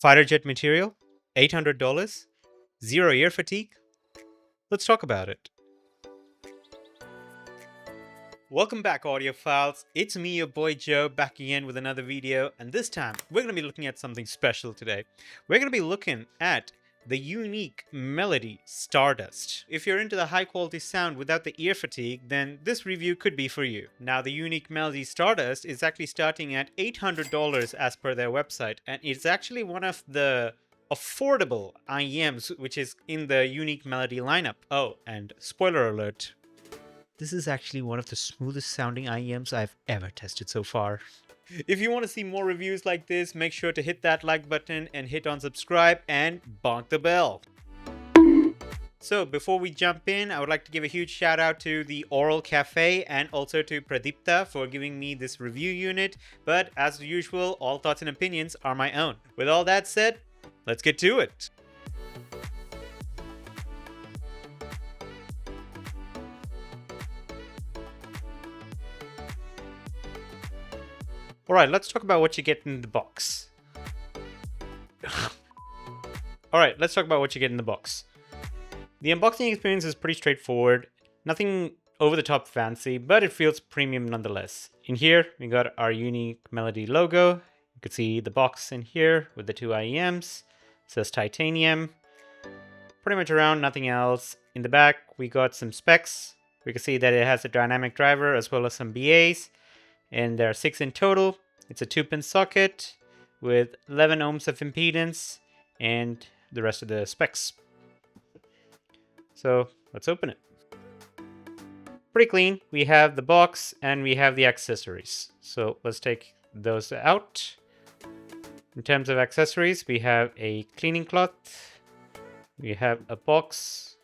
Fighter jet material, $800, zero ear fatigue. Let's talk about it. Welcome back, audiophiles. It's me, your boy Joe, back again with another video, and this time we're going to be looking at something special today. We're going to be looking at the Unique Melody Stardust. If you're into the high quality sound without the ear fatigue, then this review could be for you. Now, the Unique Melody Stardust is actually starting at $800 as per their website, and it's actually one of the affordable IEMs which is in the Unique Melody lineup. Oh, and spoiler alert, this is actually one of the smoothest sounding IEMs I've ever tested so far. If you want to see more reviews like this, make sure to hit that like button and hit on subscribe and bonk the bell. So before we jump in, I would like to give a huge shout out to the Aural Cafe and also to Pradipta for giving me this review unit. But as usual, all thoughts and opinions are my own. With all that said, let's get to it. Alright, let's talk about what you get in the box. Alright, let's talk about what you get in the box. The unboxing experience is pretty straightforward. Nothing over the top fancy, but it feels premium nonetheless. In here, we got our Unique Melody logo. You can see the box in here with the two IEMs. It says titanium. Pretty much around, nothing else. In the back, we got some specs. We can see that it has a dynamic driver as well as some BAs. And there are 6 in total. It's a 2-pin socket with 11 ohms of impedance and the rest of the specs. So let's open it. Pretty clean. We have the box and we have the accessories. So let's take those out. In terms of accessories, we have a cleaning cloth. We have a box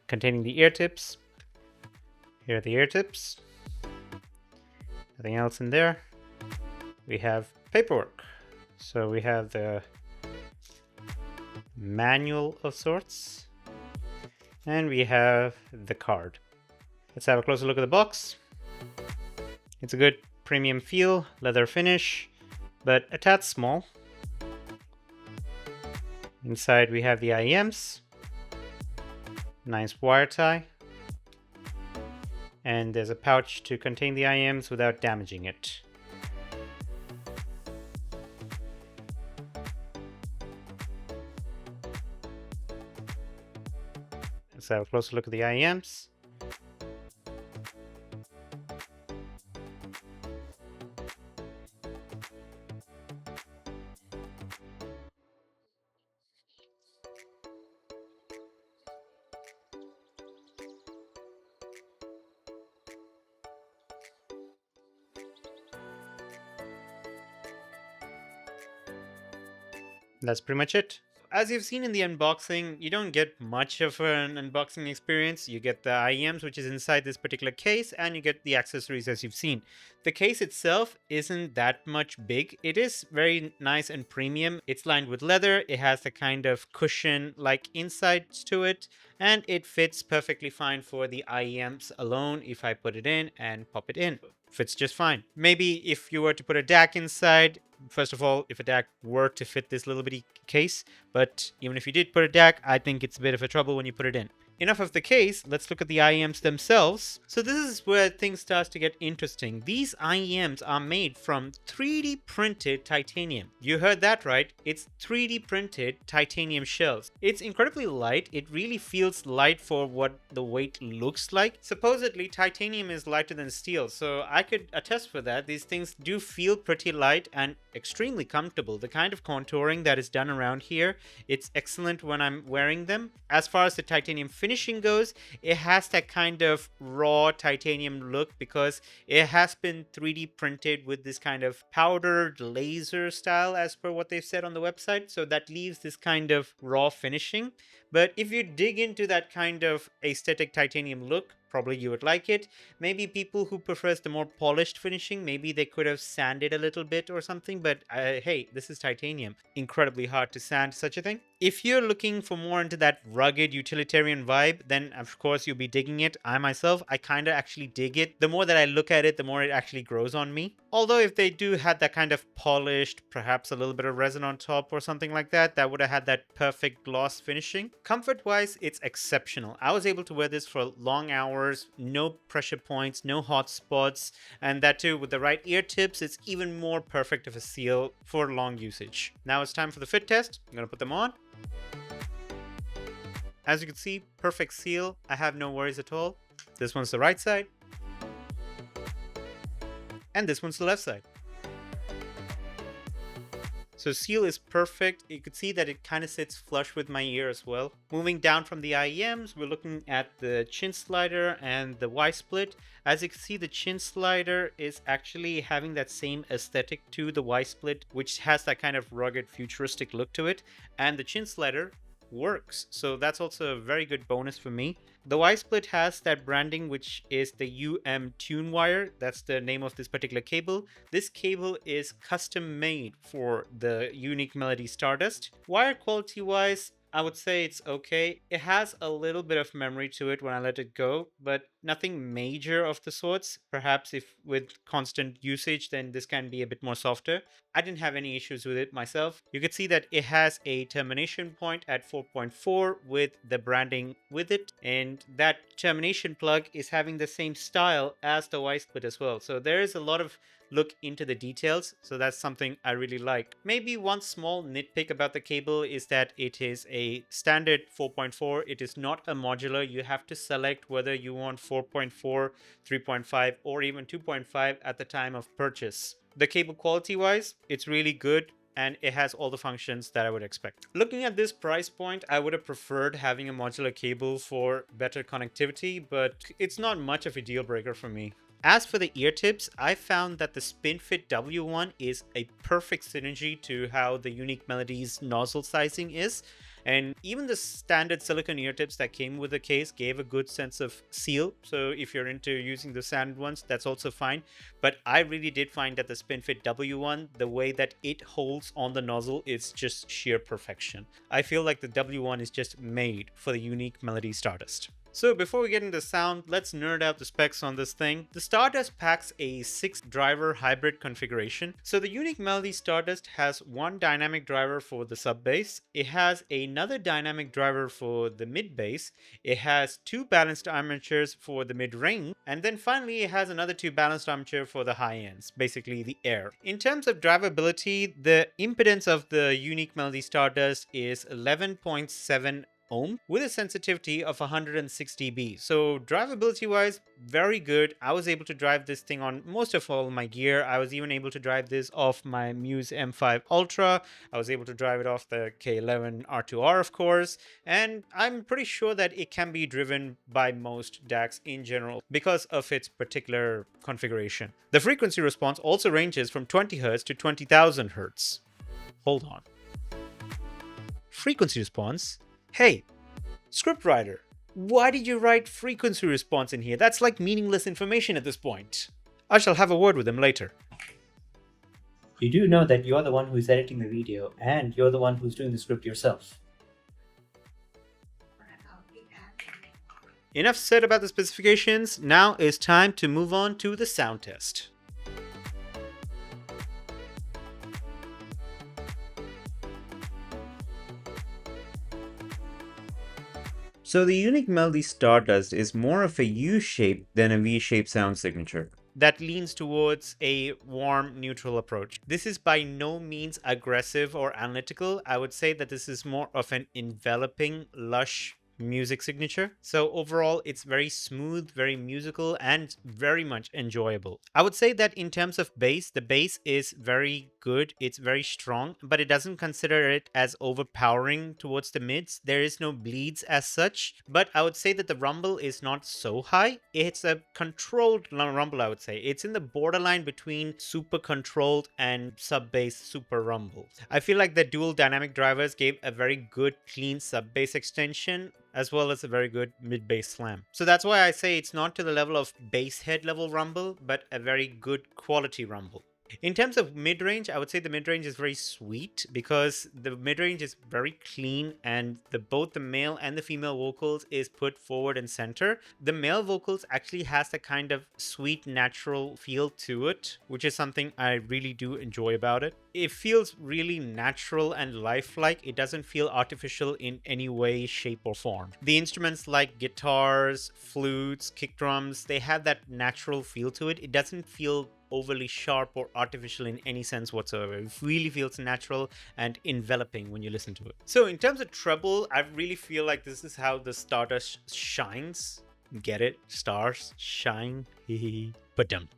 containing the ear tips. Here are the ear tips. Nothing else in there. We have paperwork. So we have the manual of sorts. And we have the card. Let's have a closer look at the box. It's a good premium feel, leather finish, but a tad small. Inside we have the IEMs. Nice wire tie. And there's a pouch to contain the IEMs without damaging it. Let's have a closer look at the IEMs. That's pretty much it. As you've seen in the unboxing, you don't get much of an unboxing experience. You get the IEMs, which is inside this particular case, and you get the accessories as you've seen. The case itself isn't that much big. It is very nice and premium. It's lined with leather. It has a kind of cushion-like insides to it, and it fits perfectly fine for the IEMs alone. If I put it in and pop it in, fits just fine. Maybe if you were to put a DAC inside, first of all, if a DAC were to fit this little bitty case, but even if you did put a DAC, I think it's a bit of a trouble when you put it in. Enough of the case, let's look at the IEMs themselves. So this is where things start to get interesting. These IEMs are made from 3D printed titanium. You heard that right, it's 3D printed titanium shells. It's incredibly light, it really feels light for what the weight looks like. Supposedly titanium is lighter than steel, so I could attest for that. These things do feel pretty light and extremely comfortable. The kind of contouring that is done around here, it's excellent when I'm wearing them. As far as the titanium finishing goes, it has that kind of raw titanium look because it has been 3D printed with this kind of powdered laser style as per what they've said on the website. So that leaves this kind of raw finishing. But if you dig into that kind of aesthetic titanium look, probably you would like it. Maybe people who prefers the more polished finishing, maybe they could have sanded a little bit or something, but hey, this is titanium. Incredibly hard to sand such a thing. If you're looking for more into that rugged utilitarian vibe, then of course you'll be digging it. I myself, I kind of actually dig it. The more that I look at it, the more it actually grows on me. Although if they do had that kind of polished, perhaps a little bit of resin on top or something like that, that would have had that perfect gloss finishing. Comfort-wise, it's exceptional. I was able to wear this for long hours, no pressure points, no hot spots, and that too with the right ear tips, it's even more perfect of a seal for long usage. Now it's time for the fit test. I'm gonna put them on. As you can see, perfect seal. I have no worries at all. This one's the right side. And this one's the left side. So seal is perfect. You could see that it kind of sits flush with my ear as well. Moving down from the IEMs, we're looking at the chin slider and the Y split. As you can see, the chin slider is actually having that same aesthetic to the Y split, which has that kind of rugged futuristic look to it. And the chin slider works. So that's also a very good bonus for me. The Y split has that branding, which is the tune wire. That's the name of this particular cable. This cable is custom made for the Unique Melody Stardust. Wire quality wise, I would say it's okay. It has a little bit of memory to it when I let it go, but nothing major of the sorts. Perhaps if with constant usage, then this can be a bit more softer. I didn't have any issues with it myself. You could see that it has a termination point at 4.4 with the branding with it, and that termination plug is having the same style as the Y split as well. So there is a lot of look into the details, so that's something I really like. Maybe one small nitpick about the cable is that it is a standard 4.4. It is not a modular. You have to select whether you want 4.4, 3.5, or even 2.5 at the time of purchase. The cable quality wise, it's really good, and it has all the functions that I would expect. Looking at this price point, I would have preferred having a modular cable for better connectivity, but it's not much of a deal breaker for me. As for the ear tips, I found that the SpinFit W1 is a perfect synergy to how the Unique Melody's nozzle sizing is. And even the standard silicone ear tips that came with the case gave a good sense of seal. So if you're into using the standard ones, that's also fine. But I really did find that the SpinFit W1, the way that it holds on the nozzle is just sheer perfection. I feel like the W1 is just made for the Unique Melody Stardust. So before we get into sound, let's nerd out the specs on this thing. The Stardust packs a 6-driver hybrid configuration. So the Unique Melody Stardust has one dynamic driver for the sub bass. It has another dynamic driver for the mid bass. It has 2 balanced armatures for the mid range. And then finally, it has another 2 balanced armature for the high ends, basically the air. In terms of drivability, the impedance of the Unique Melody Stardust is 11.7 ohm with a sensitivity of 106 dB. So drivability wise, very good. I was able to drive this thing on most of all my gear. I was even able to drive this off my Muse M5 Ultra. I was able to drive it off the K11 R2R, of course, and I'm pretty sure that it can be driven by most DACs in general because of its particular configuration. The frequency response also ranges from 20 Hz to 20,000 Hz. Hold on. Frequency response? Hey, scriptwriter, why did you write frequency response in here? That's like meaningless information at this point. I shall have a word with him later. You do know that you're the one who's editing the video and you're the one who's doing the script yourself. Enough said about the specifications. Now it's time to move on to the sound test. So the Unique Melody Stardust is more of a U-shape than a V-shape sound signature that leans towards a warm, neutral approach. This is by no means aggressive or analytical. I would say that this is more of an enveloping, lush music signature. So overall, it's very smooth, very musical, and very much enjoyable. I would say that in terms of bass, the bass is very good. It's very strong, but it doesn't consider it as overpowering towards the mids. There is no bleeds as such, but I would say that the rumble is not so high. It's a controlled rumble, I would say. It's in the borderline between super controlled and sub bass super rumble. I feel like the dual dynamic drivers gave a very good clean sub bass extension as well as a very good mid-bass slam. So that's why I say it's not to the level of bass head level rumble, but a very good quality rumble. In terms of mid-range, I would say the mid-range is very sweet because the mid-range is very clean and both the male and the female vocals is put forward and center. The male vocals actually has a kind of sweet, natural feel to it, which is something I really do enjoy about it. It feels really natural and lifelike. It doesn't feel artificial in any way, shape, or form. The instruments like guitars, flutes, kick drums, they have that natural feel to it. It doesn't feel overly sharp or artificial in any sense whatsoever. It really feels natural and enveloping when you listen to it. So in terms of treble, I really feel like this is how the Stardust shines. Get it? Stars shine. Ba-dum.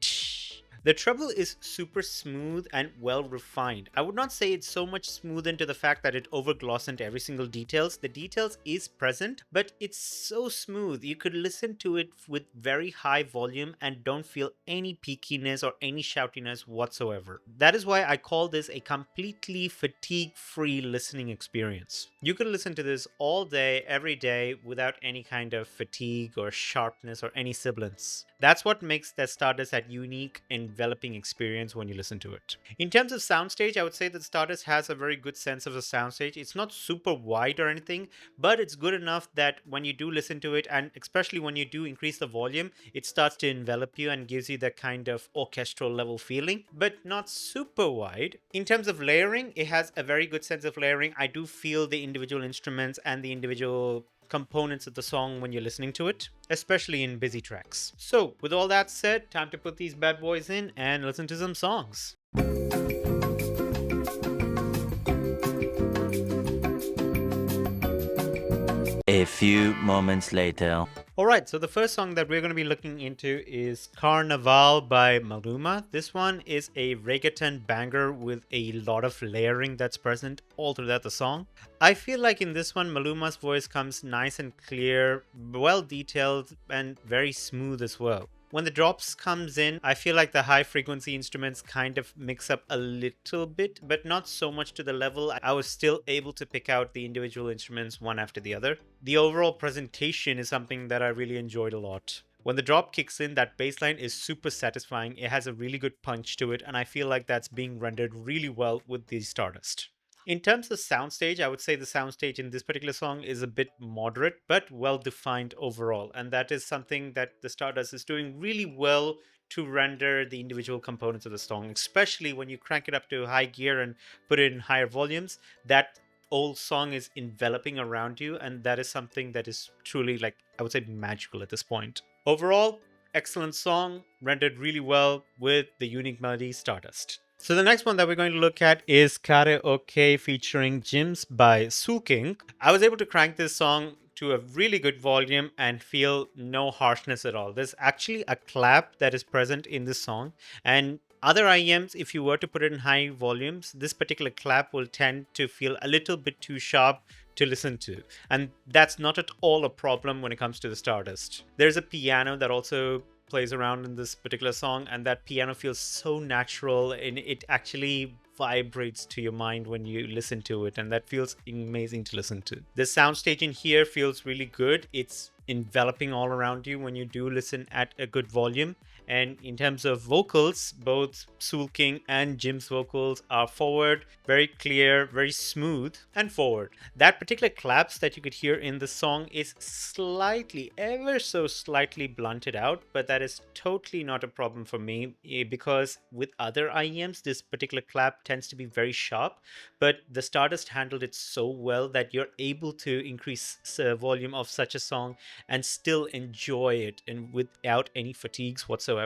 The treble is super smooth and well refined. I would not say it's so much smooth into the fact that it overglosses into every single details. The details is present, but it's so smooth. You could listen to it with very high volume and don't feel any peakiness or any shoutiness whatsoever. That is why I call this a completely fatigue-free listening experience. You could listen to this all day, every day, without any kind of fatigue or sharpness or any sibilance. That's what makes the Stardust that unique, enveloping experience when you listen to it. In terms of soundstage, I would say that Stardust has a very good sense of the soundstage. It's not super wide or anything, but it's good enough that when you do listen to it, and especially when you do increase the volume, it starts to envelop you and gives you that kind of orchestral level feeling, but not super wide. In terms of layering, it has a very good sense of layering. I do feel the individual instruments and the individual components of the song when you're listening to it, especially in busy tracks. So, with all that said, time to put these bad boys in and listen to some songs. A few moments later. Alright, so the first song that we're going to be looking into is Carnaval by Maluma. This one is a reggaeton banger with a lot of layering that's present all throughout the song. I feel like in this one, Maluma's voice comes nice and clear, well detailed, and very smooth as well. When the drops comes in, I feel like the high frequency instruments kind of mix up a little bit, but not so much to the level I was still able to pick out the individual instruments one after the other. The overall presentation is something that I really enjoyed a lot. When the drop kicks in, that bass line is super satisfying. It has a really good punch to it, and I feel like that's being rendered really well with the Stardust. In terms of soundstage, I would say the soundstage in this particular song is a bit moderate, but well defined overall. And that is something that the Stardust is doing really well to render the individual components of the song, especially when you crank it up to high gear and put it in higher volumes. That whole song is enveloping around you, and that is something that is truly, like, I would say, magical at this point. Overall, excellent song, rendered really well with the Unique Melody Stardust. So the next one that we're going to look at is Carré featuring GIMS by Soolking. I was able to crank this song to a really good volume and feel no harshness at all. There's actually a clap that is present in this song, and other IEMs, if you were to put it in high volumes, this particular clap will tend to feel a little bit too sharp to listen to. And that's not at all a problem when it comes to the Stardust. There's a piano that also plays around in this particular song, and that piano feels so natural and it actually vibrates to your mind when you listen to it, and that feels amazing to listen to. The soundstage in here feels really good. It's enveloping all around you when you do listen at a good volume. And in terms of vocals, both Soolking and Jim's vocals are forward, very clear, very smooth, and forward. That particular claps that you could hear in the song is slightly, ever so slightly blunted out, but that is totally not a problem for me because with other IEMs, this particular clap tends to be very sharp, but the Stardust handled it so well that you're able to increase the volume of such a song and still enjoy it and without any fatigues whatsoever.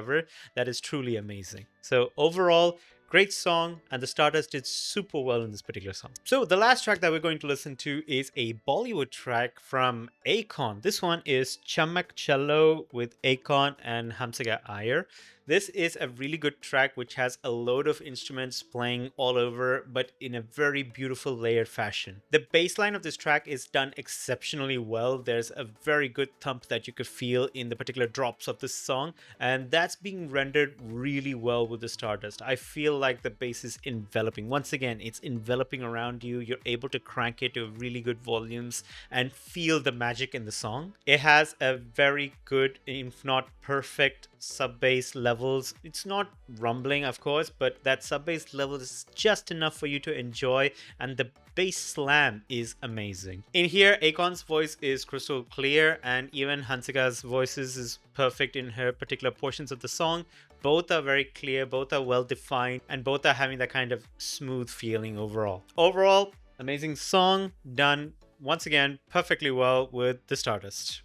That is truly amazing. So overall, great song, and the Stardust did super well in this particular song. So the last track that we're going to listen to is a Bollywood track from Akon. This one is Chammak Challo with Akon and Hamsika Iyer. This is a really good track which has a load of instruments playing all over, but in a very beautiful layered fashion. The bass line of this track is done exceptionally well. There's a very good thump that you could feel in the particular drops of this song, and that's being rendered really well with the Stardust. I feel like the bass is enveloping. Once again, it's enveloping around you. You're able to crank it to really good volumes and feel the magic in the song. It has a very good, if not perfect, sub bass levels. It's not rumbling, of course, but that sub bass level is just enough for you to enjoy, and the bass slam is amazing. In here, Akon's voice is crystal clear, and even Hamsika's voices is perfect in her particular portions of the song. Both are very clear, both are well defined, and both are having that kind of smooth feeling overall. Overall, amazing song, done once again perfectly well with the Stardust.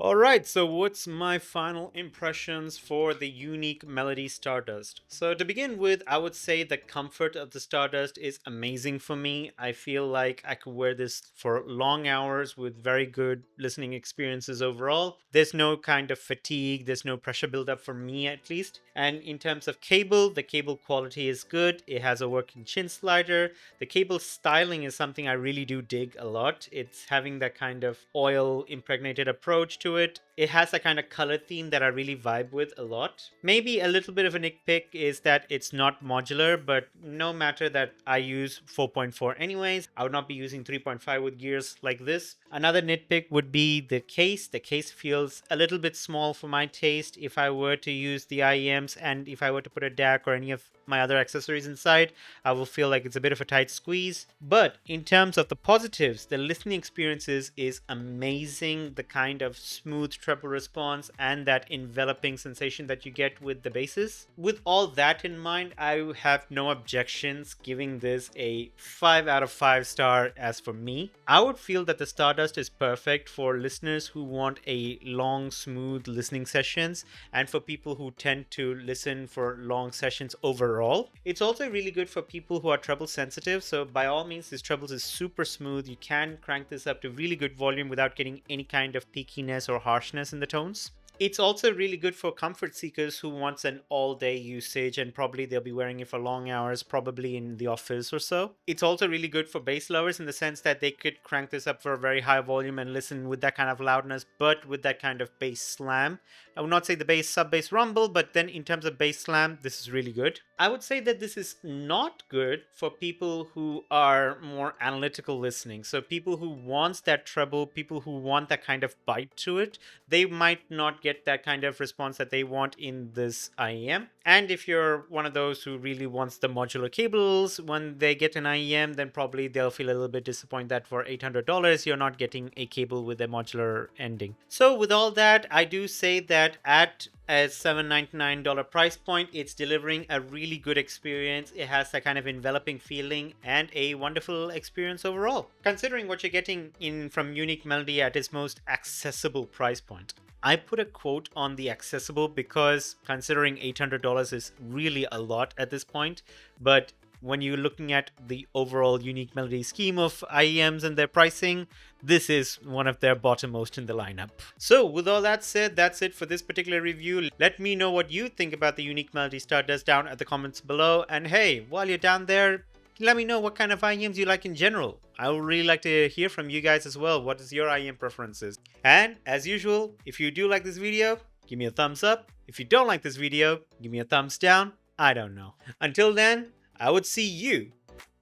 Alright, so what's my final impressions for the Unique Melody Stardust? So to begin with, I would say the comfort of the Stardust is amazing for me. I feel like I could wear this for long hours with very good listening experiences overall. There's no kind of fatigue, there's no pressure buildup for me at least. And in terms of cable, the cable quality is good. It has a working chin slider. The cable styling is something I really do dig a lot. It's having that kind of oil impregnated approach to it. It has a kind of color theme that I really vibe with a lot. Maybe a little bit of a nitpick is that it's not modular, but no matter that I use 4.4 anyways, I would not be using 3.5 with gears like this. Another nitpick would be the case. The case feels a little bit small for my taste if I were to use the IEMs, and if I were to put a DAC or any of my other accessories inside, I will feel like it's a bit of a tight squeeze. But in terms of the positives, the listening experiences is amazing. The kind of smooth treble response and that enveloping sensation that you get with the basses. With all that in mind, I have no objections giving this a 5 out of 5 star. As for me, I would feel that the Stardust is perfect for listeners who want a long, smooth listening sessions, and for people who tend to listen for long sessions overall. It's also really good for people who are treble sensitive, so by all means this treble is super smooth. You can crank this up to really good volume without getting any kind of peakiness or harshness in the tones. It's also really good for comfort seekers who wants an all-day usage, and probably they'll be wearing it for long hours, probably in the office or so. It's also really good for bass lovers in the sense that they could crank this up for a very high volume and listen with that kind of loudness, but with that kind of bass slam. I would not say the bass sub-bass rumble, but then in terms of bass slam, this is really good. I would say that this is not good for people who are more analytical listening. So people who wants that treble, people who want that kind of bite to it, they might not get that kind of response that they want in this IEM. And if you're one of those who really wants the modular cables, when they get an IEM, then probably they'll feel a little bit disappointed that for $800 you're not getting a cable with a modular ending. So with all that, I do say that at a $799 price point, it's delivering a really good experience. It has that kind of enveloping feeling and a wonderful experience overall, considering what you're getting in from Unique Melody at its most accessible price point. I put a quote on the accessible because considering $800 is really a lot at this point, but when you're looking at the overall Unique Melody scheme of IEMs and their pricing, this is one of their bottommost in the lineup. So with all that said, that's it for this particular review. Let me know what you think about the Unique Melody Stardust down at the comments below. And hey, while you're down there, let me know what kind of IEMs you like in general. I would really like to hear from you guys as well. What is your IEM preferences? And as usual, if you do like this video, give me a thumbs up. If you don't like this video, give me a thumbs down. I don't know. Until then, I would see you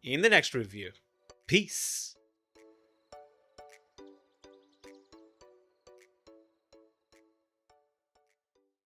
in the next review. Peace.